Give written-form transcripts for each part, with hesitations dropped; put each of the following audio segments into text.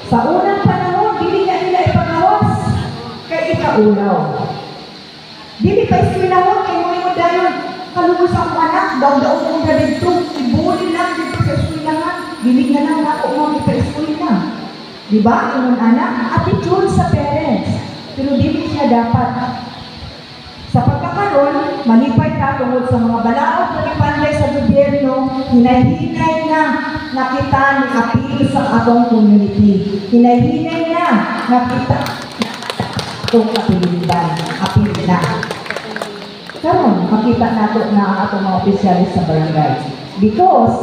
Sa unang panahon, dili na nila ipangawas kay ikaulaw. Dili pa eskwelahon kay mo dayon kalubos ang anak, daw-daw mo na dito, ibuli lang dito sa eskwelahan, dili na lang ako mo ipa-eskwela. Diba? Yung anak, attitude sa parents. Pero dili siya dapat. Sa pagkakaroon, malipay ka tungkol sa mga balaod na ipanday sa gobyerno, hinay-hinay na nakita ni apil sa atong community. Hinay-hinay na nakita itong kapiliban. Apil na. Karon, makita nato na ang atong mga opisyalis sa barangay. Because,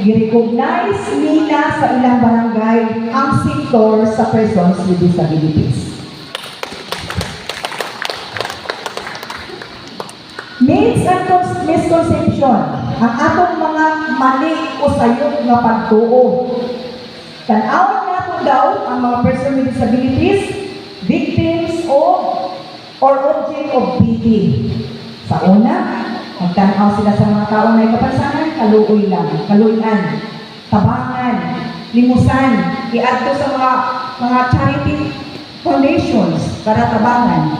i-recognize nila sa ilang barangay ang sektor sa persons with disabilities. Myths and misconception, ang atong mga mali o sayop nga pagtuo. Tanawon nato daw ang mga person with disabilities, victims or object of pity. Sa una, magtanaw sila sa mga taong may kapansanan, kaluoy lang, kaluyan, tabangan, limusan, iadto sa mga charity foundations para tabangan.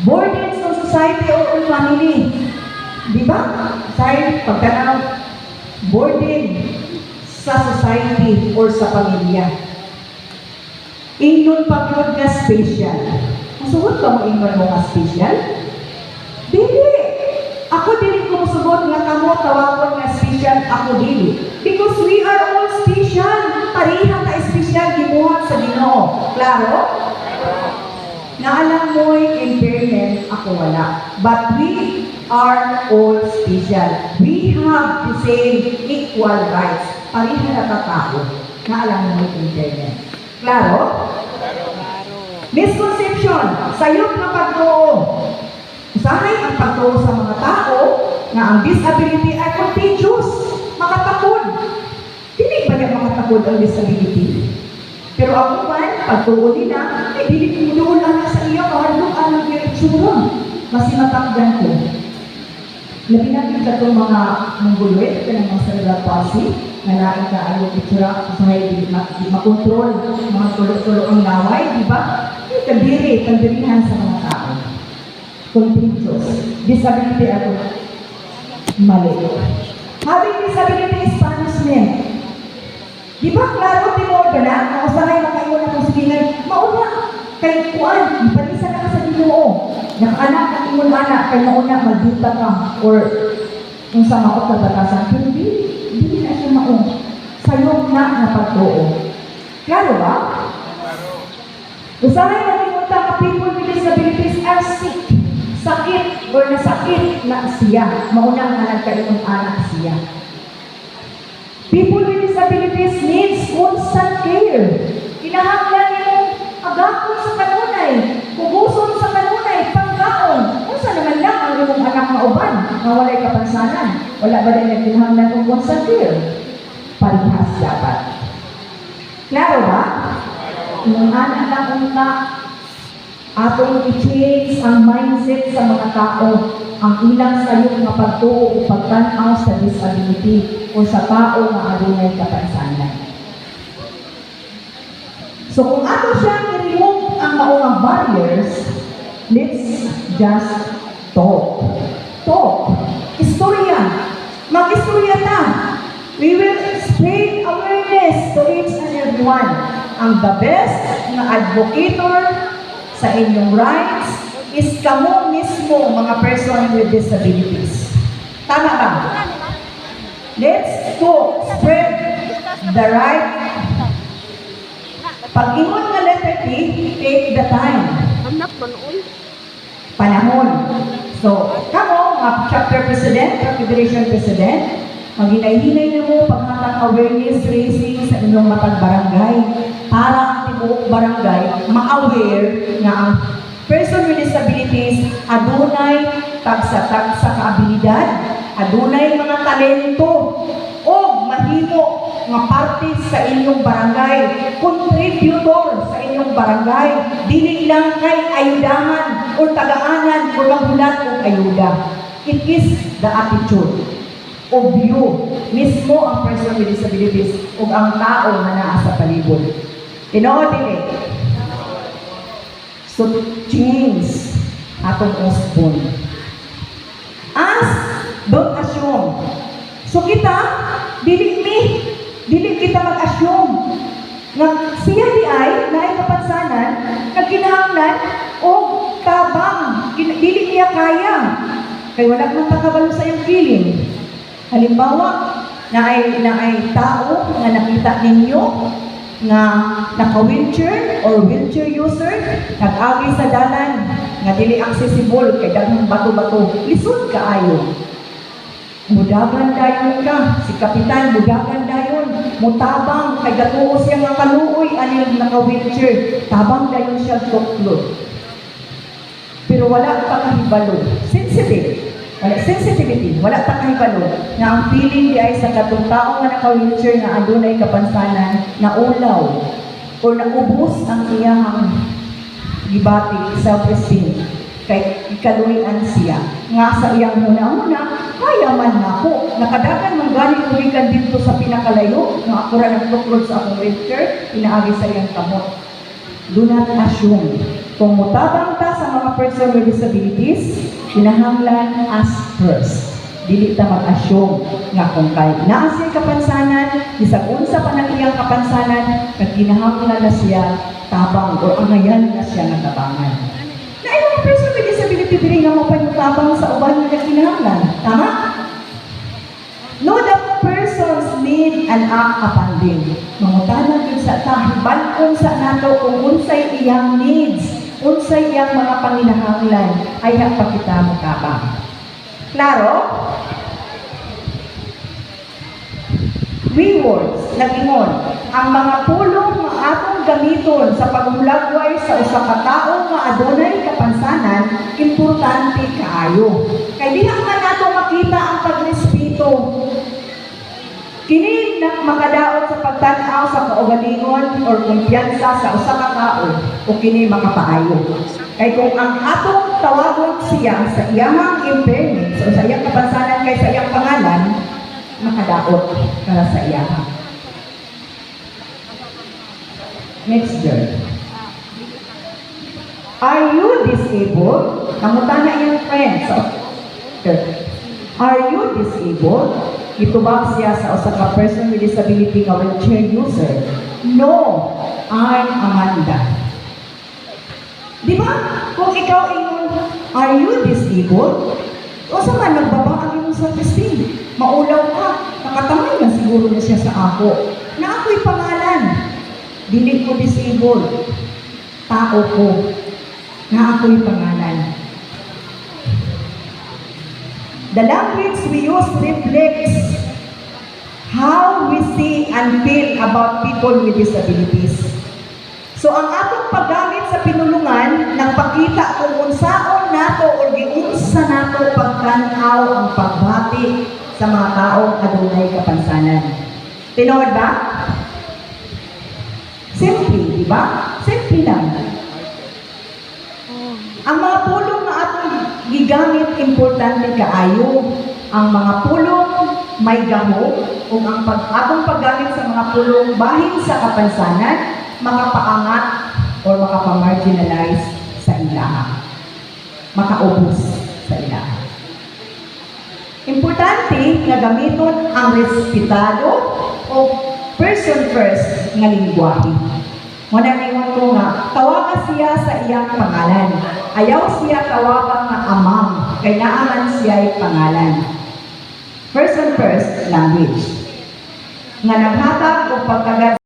Burdens ng society or family. Di ba? Say, pagtanaw, burden sa society or sa pamilya. Ingnon pagod na special. Masugot ba mo ingnon mo nga special? Dili. Ako dili ko musugot nga kamo tawagon nga special, ako dili. Because we are all special. Parihang ka special gibuhat sa Ginoo. Klaro? Naalam mo'y impairment, ako wala. But we are all special. We have the same equal rights. Parihang na katao. Naalam mo'y impairment. Klaro? Misconception. Sayop na pagtuo. Usahay ang pagtuo sa mga tao na ang disability ay contagious. Makatakod. Hindi ba niya makatakod ang disability? Pero ako man, pagtuo nila, dili ko doon sa iyo, kahalo ang itsura. Mas matakdan ko. Labi natin sa itong mga mongoloid, kanang mga cerebral palsy, na nain ka ang itsura, usahay di makontrol, mga tulo-tulo ang laway, di ba? Kandirihan sa mga tao. Contagious. Disability ako. Mali. Having disability is punishment. Di ba, klaro, tinord na, na usahay makayon akong silingan, mauna, kay kuan, ipanisa na ka sa Ginoo. Nakanak ang imong anak, kay mauna, maldita ka, or kung sa maot na batasan, pero di na siya mauna. Sayok na pagtuo. Klaro ba? Usahay nakimunta ka people with disabilities are sick. Sakit or nasakit na siya. Maunang nagkaroon anak siya. People with disabilities needs constant care. Kinahanglan yung agapon sa kanunay, kuguson sa kanunay, pangkaon. Kung saan naman lang ang iyong anak na uban na walay kapansanan, wala ba rin yung kinahanglan ng constant care? Parihas dapat. Klaro ba? Yung anak lang unta, atong i-change ang mindset sa mga tao, ang ilang sayok na pagtuo o pagtanaw sa disability o sa tao na adunay kapansanan. So kung ato siyang i-remove ang maungang barriers, let's just talk. Talk. Istorya. Mag-istorya ta. We will spread awareness to each and everyone. Ang the best na advocator sa inyong rights is kamo mismo, mga person with disabilities. Tama ba? Let's go spread the right. Pag-ingon nga letter T, take the time. Panahon. So, kamo, mga chapter president, federation president, maghinay-hinay na mo paghatag awareness raising sa inyong matag barangay para ang tibuok barangay ma-aware na ang person with disabilities adunay tagsa-tagsa kaabilidad, adunay mga talento o mahimo nga parte sa inyong barangay, contributor sa inyong barangay, dili lang kay ayudahan o tagaanan o maghulat o ayuda. It is the attitude of you, mismo ang person with disabilities o ang tao na naa sa palibot. Tinuod dili. So change atong usbon. As don't assume. So kita dili kita mag-assume nga siya di ay naay kapansanan nga kinahanglan o tabang dili niya kaya kay wala man takabalo sa iyang feeling. Halimbawa, naay tao nga nakita ninyo nga naka-wheelchair or wheelchair user nag-agi sa dalan nga dili accessible kay daghang bato-bato. Lisod kaayo. Mudagan dayon ka, si kapitan mudagan dayon, mutabang kay gatuo siya nga kaluoy ani naka-wheelchair, tabang dayon siya tuklod. Pero wala pa kahibalo, sensitivity, wala pa kahibalo na ang feeling di ay sa katong tao nga naka-wheelchair nga adunay kapansanan na ulaw o naubos ang iyang gibati self-esteem kay ikaluyan siya nga sa iyang huna-huna kaya man nako nakadagan man gani kulikan dito sa pinakalayo nga ako ra nagtuklod sa akong wheelchair pinaagi sa iyang kamot. Do not assume. Kung mutabang ta sa mga person with disabilities, kinahanglan ask first. Dili ta mag-assume nga kung kay naa siya kapansanan, bisag unsa pa nang iyang kapansanan, kag kinahanglan na siya tabang o angayan na siya nga tabangan. Na ay mga person with disability dili nga mapanutabang sa uban nga kinahanglan. Tama? No, the persons need an act upon them. Mangutanan yun sa tahiban kung sa nato kung unsay iyang needs, unsay iyang mga panginahanglan, ay pa kita mutabang. Klaro? Rewards, nag-ingon, ang mga pulong nga atong gamiton sa pagmulagway sa usa ka tawo nga adunay kapansanan, importante kaayo. Kay diha man nato makita ang pagrespeto. Kini makadaot sa pagtan-aw sa kaugalingon or kumpiyansa sa usa ka tao o kini makapaayo. Kay kung ang atong tawagon siya sa iyang impairment o sa iyang kapansanan kay sa iyang pangalan, makadaot para sa iya. Next girl. Are you disabled? Kamutan na iyong friends. Are you disabled? Itubag siya sa usa ka person with disability nga wheelchair user. No, I'm Amanda. Di ba? Kung ikaw ingon, are you disabled? O sa man, nagbaba ang iyong self-esteem. Maulaw ka. Nakatamay na siguro na siya sa ako. Na ako'y pangalan. Dili ko disabled. Tao ko. Na ako'y pangalan. The language we use reflects how we see and feel about people with disabilities. So ang atong paggamit sa pinulungan nagpakita kung unsaon nato o giunsa nato pagtan-aw ang pagbati sa mga taong adunay kapansanan. Tinuod ba? Simple, di ba? Simple lang. Ang mga pulong na atong gigamit importante kaayo. Ang mga pulong may gamo o ang atong paggamit sa mga pulong bahin sa kapansanan makapaangat o makapamarginalize sa ilaha. Makaubos sa ilaha. Importante nga gamiton ang respetado o person first nga lingwahe. Manalingon ko nga, tawagan siya sa iyang pangalan. Ayaw siya tawagan nga amang, kay naaman siya pangalan. Person first language. Nga naghatag o pagkagat